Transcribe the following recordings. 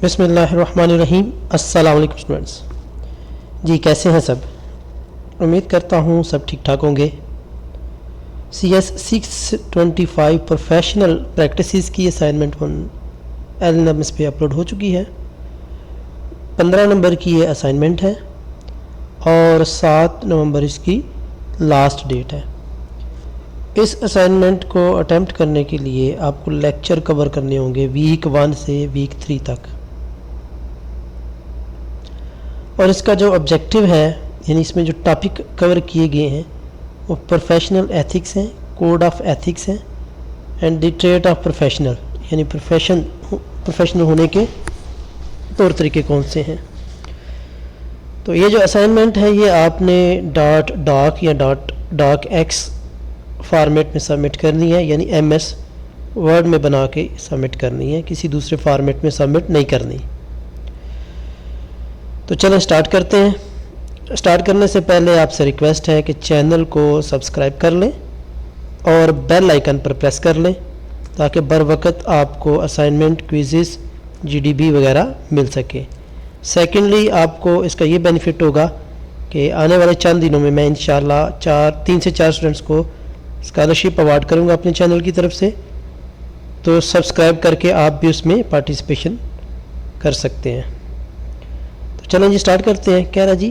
बिस्मिल्लाहिर्रहमानिर्रहीम। अस्सलाम वालेकुम स्टूडेंट्स। जी कैसे हैं सब? उम्मीद करता हूँ सब ठीक ठाक होंगे। CS 625 प्रोफेशनल प्रैक्टिसेस की असाइनमेंट LMS पे अपलोड हो चुकी है। 15 नंबर की ये असाइनमेंट है और 7 नवंबर इसकी लास्ट डेट है। इस असाइनमेंट को अटेम्प्ट करने के लिए आपको लेक्चर कवर करने होंगे वीक 1 से वीक 3 तक। और इसका जो ऑब्जेक्टिव है, यानी इसमें जो टॉपिक कवर किए गए हैं वो प्रोफेशनल एथिक्स हैं, कोड ऑफ एथिक्स हैं and the trait of professional, यानी प्रोफेशनल होने के तौर तरीके कौन से हैं। तो ये जो असाइनमेंट है ये आपने .doc या .docx फॉर्मेट में सबमिट करनी है, यानी MS वर्ड में बना के सबमिट करनी है, किसी दूसरे फॉर्मेट में सबमिट नहीं करनी। तो चलें स्टार्ट करते हैं। स्टार्ट करने से पहले आपसे रिक्वेस्ट है कि चैनल को सब्सक्राइब कर लें और बेल आइकन पर प्रेस कर लें ताकि बर वक्त आपको असाइनमेंट, क्विज़ेस, GDB वगैरह मिल सके। सेकेंडली आपको इसका ये बेनिफिट होगा कि आने वाले चंद दिनों में मैं इंशाल्लाह 3 से 4 स्टूडेंट्स को स्कॉलरशिप अवार्ड करूँगा अपने चैनल की तरफ से। तो सब्सक्राइब करके आप भी उसमें पार्टिसिपेशन कर सकते हैं। तो चलें जी स्टार्ट करते हैं। कह रहा जी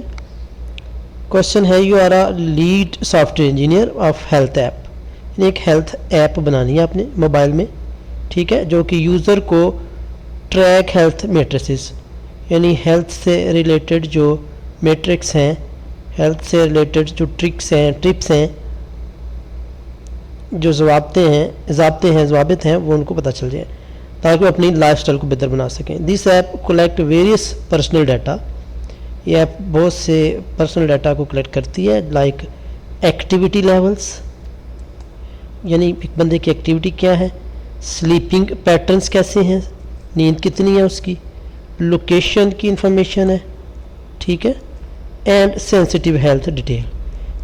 क्वेश्चन है, you are a lead software engineer of health app. यानी एक हेल्थ ऐप बनानी है अपने मोबाइल में, ठीक है, जो कि यूज़र को ट्रैक हेल्थ मैट्रिसेस, यानी हेल्थ से रिलेटेड जो मैट्रिक्स हैं, हेल्थ से रिलेटेड जो ट्रिक्स हैं, टिप्स हैं, जो ज़वाबित हैं वो उनको पता चल जाए ताकि वो अपनी लाइफस्टाइल को बेहतर बना सकें। This app collect various personal data. ये ऐप बहुत से पर्सनल डाटा को कलेक्ट करती है, लाइक एक्टिविटी लेवल्स, यानी एक बंदे की एक्टिविटी क्या है, स्लीपिंग पैटर्न्स कैसे हैं, नींद कितनी है उसकी, लोकेशन की इंफॉर्मेशन है, ठीक है, एंड सेंसिटिव हेल्थ डिटेल।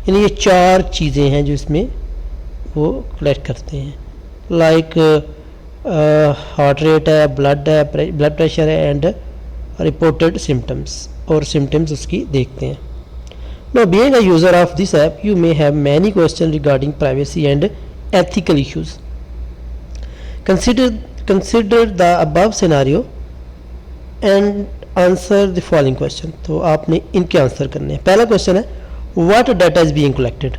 यानी ये 4 चीज़ें हैं जो इसमें वो कलेक्ट करते हैं, लाइक हार्ट रेट है, ब्लड प्रेशर है एंड रिपोर्टेड सिम्टम्स, और सिम्टम्स उसकी देखते हैं। Now being a user of this app you may have many questions regarding privacy and ethical issues. Consider the above scenario and answer the following question. तो आपने इनके answer करने हैं। पहला क्वेश्चन है, what data is being collected?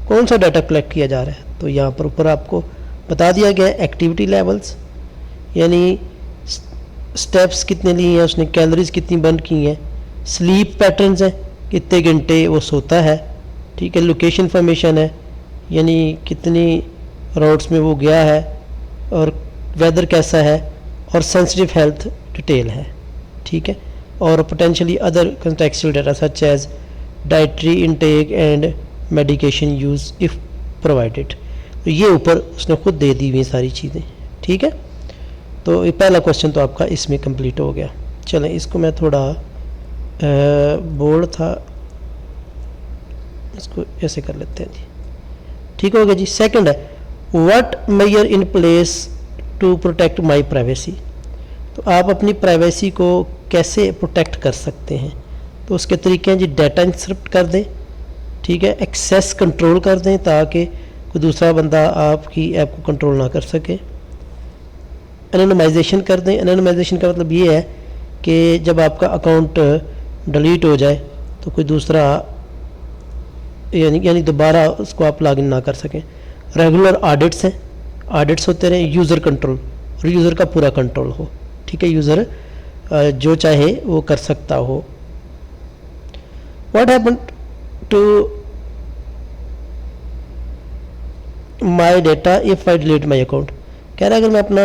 कौन सा data collect किया जा रहा है? तो यहाँ पर ऊपर आपको बता दिया गया है एक्टिविटी लेवल्स, यानी स्टेप्स कितने लिए हैं उसने, कैलोरीज कितनी बर्न की हैं, स्लीप पैटर्न्स हैं, कितने घंटे वो सोता है, ठीक है, लोकेशन इंफॉर्मेशन है, यानी कितनी रोड्स में वो गया है और वेदर कैसा है, और सेंसिटिव हेल्थ डिटेल है, ठीक है, और potentially other contextual data such as dietary intake and medication use if provided. तो ये ऊपर उसने खुद दे दी हुई सारी चीज़ें, ठीक है। तो ये पहला क्वेश्चन तो आपका इसमें कंप्लीट हो गया। चलें इसको मैं थोड़ा बोर्ड था, इसको ऐसे कर लेते हैं जी, ठीक हो गया जी। सेकंड है, what measure in place to protect my privacy. तो आप अपनी प्राइवेसी को कैसे प्रोटेक्ट कर सकते हैं? तो उसके तरीके हैं जी, डाटा इंसर्ट कर दें, ठीक है, एक्सेस कंट्रोल कर दें ताकि कोई दूसरा बंदा आपकी ऐप को कंट्रोल ना कर सके, एनोनिमाइजेशन कर दें। एनोनिमाइजेशन का मतलब ये है कि जब आपका अकाउंट डिलीट हो जाए तो कोई दूसरा यानी दोबारा उसको आप लॉगिन ना कर सकें। रेगुलर ऑडिट्स हैं, ऑडिट्स होते रहे, यूज़र कंट्रोल, और यूज़र का पूरा कंट्रोल हो, ठीक है, यूज़र जो चाहे वो कर सकता हो। What happen to my data if I delete my account. कह रहा है अगर मैं अपना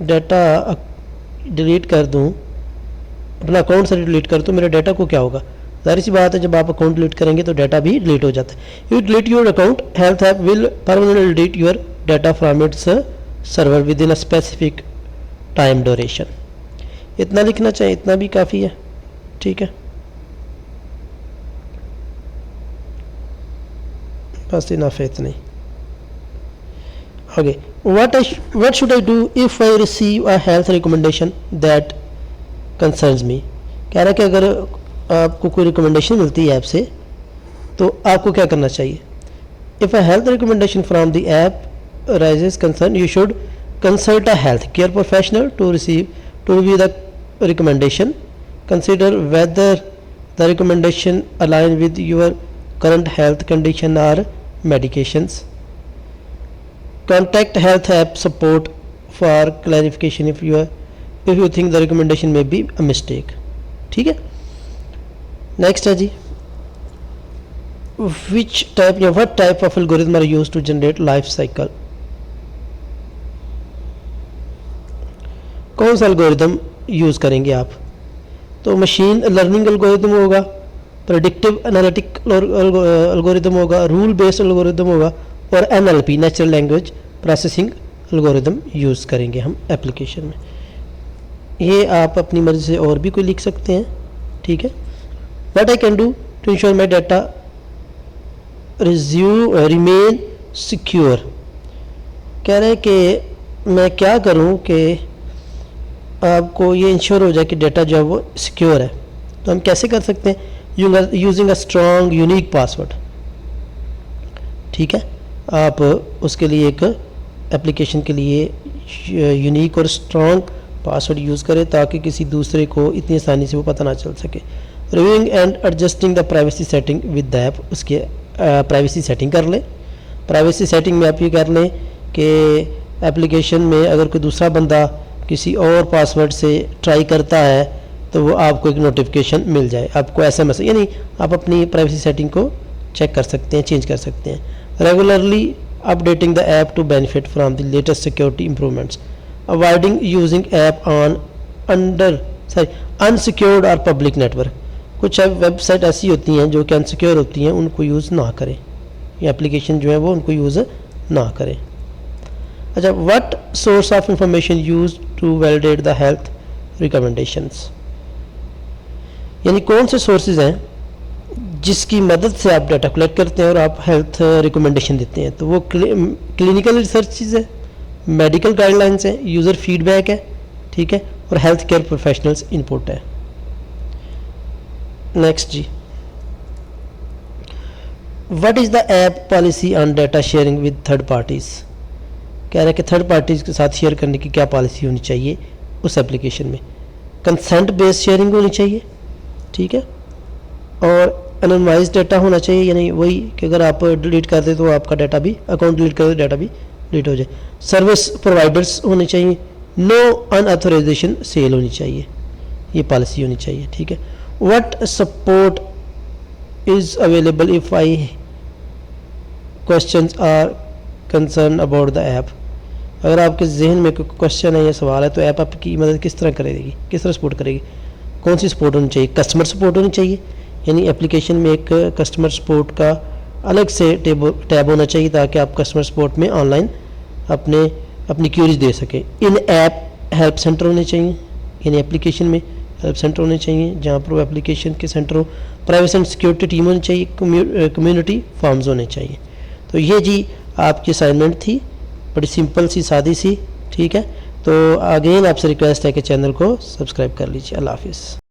डाटा डिलीट कर दूं, अपना अकाउंट से डिलीट कर दूं, मेरे डाटा को क्या होगा? जाहिर सी बात है जब आप अकाउंट डिलीट करेंगे तो डाटा भी डिलीट हो जाता है। You delete your account, health app will permanently delete your data from its server with in a specific time duration. इतना लिखना चाहिए, इतना भी काफ़ी है, ठीक है, बस इनफ है इतनी। Okay, what should I do if I receive a health recommendation that concerns me? कह रहा है कि अगर आपको कोई रिकमेंडेशन मिलती है ऐप से तो आपको क्या करना चाहिए? If a health recommendation from the app raises concern, you should consult a healthcare professional to review the recommendation. Consider whether the recommendation align with your current health condition or medications. Contact health app support for clarification if you think the recommendation may be a mistake. ठीक है. Next है जी, what type of algorithm are used to generate life cycle? कौन सा algorithm use करेंगे आप? तो machine learning algorithm होगा, predictive analytic algorithm होगा, रूल बेस्ड एल्गोरिदम होगा और NLP natural language processing algorithm use करेंगे हम एप्लीकेशन में. ये आप अपनी मर्ज़ी से और भी कोई लिख सकते हैं. ठीक है. What I can do to ensure my data remain secure? कह रहे हैं कि मैं क्या करूं कि आपको ये इंश्योर हो जाए कि डेटा जो है वो सिक्योर है. तो हम कैसे कर सकते हैं? Using a strong unique password. ठीक है. आप उसके लिए एक एप्लीकेशन के लिए यूनिक और स्ट्रॉन्ग पासवर्ड यूज़ करें ताकि किसी दूसरे को इतनी आसानी से वो पता ना चल सके. Reviewing and adjusting the privacy setting with the app. उसके प्राइवेसी सेटिंग कर लें. प्राइवेसी सेटिंग में आप ये कर लें कि एप्लीकेशन में अगर कोई दूसरा बंदा किसी और पासवर्ड से ट्राई करता है तो वो आपको एक नोटिफिकेशन मिल जाए, आपको SMS, यानी आप अपनी प्राइवेसी सेटिंग को चेक कर सकते हैं, चेंज कर सकते हैं. Regularly updating the app to benefit from the latest security improvements. Avoiding using app on unsecured और पब्लिक नेटवर्क. कुछ वेबसाइट ऐसी होती हैं जो कि अनसिक्योर होती हैं, उनको यूज़ ना करें. ये एप्लीकेशन जो है वो उनको यूज़ ना करें. अच्छा, what source of information use to validate the health recommendations? यानी कौन से सोर्सेज हैं जिसकी मदद से आप डाटा कलेक्ट करते हैं और आप हेल्थ रिकमेंडेशन देते हैं? तो वो क्लिनिकल रिसर्चेज है, मेडिकल गाइडलाइंस है, यूज़र फीडबैक है. ठीक है. और हेल्थ केयर प्रोफेशनल्स इनपुट है. नेक्स्ट जी, what is the app policy on data sharing with third parties? कह रहे हैं कि थर्ड पार्टीज़ के साथ शेयर करने की क्या पॉलिसी होनी चाहिए उस एप्लीकेशन में? कंसेंट बेस्ड शेयरिंग होनी चाहिए. ठीक है. और एनोनिमाइज्ड डाटा होना चाहिए, यानी वही कि अगर आप डिलीट कर दे तो आपका डाटा भी, अकाउंट डिलीट कर दे डाटा भी डिलीट हो जाए. सर्विस प्रोवाइडर्स होने चाहिए. नो अनऑथराइजेशन सेल होनी चाहिए. ये पॉलिसी होनी चाहिए. ठीक है. What support is available if I questions are concern about the app? अगर आपके जहन में कोई क्वेश्चन है या सवाल है तो ऐप आपकी मदद किस तरह करेगी, किस तरह सपोर्ट करेगी? कौन सी सपोर्ट होनी चाहिए? कस्टमर सपोर्ट होनी चाहिए, यानी एप्लीकेशन में एक कस्टमर सपोर्ट का अलग से टैब होना चाहिए ताकि आप कस्टमर सपोर्ट में ऑनलाइन अपनी क्यूरीज दे सकें. इन ऐप हेल्प सेंटर होने चाहिए, यानी एप्लीकेशन में हेल्प सेंटर होने चाहिए जहाँ पर वो एप्लीकेशन के सेंटर हो. प्राइवेसी एंड सिक्योरिटी टीम होनी चाहिए. कम्युनिटी फॉर्म्स होने चाहिए. तो ये जी आपकी असाइनमेंट थी, बड़ी सिंपल सी, सादी सी. ठीक है. तो अगेन आपसे रिक्वेस्ट है कि चैनल को सब्सक्राइब कर लीजिए. अल्लाह हाफिज़.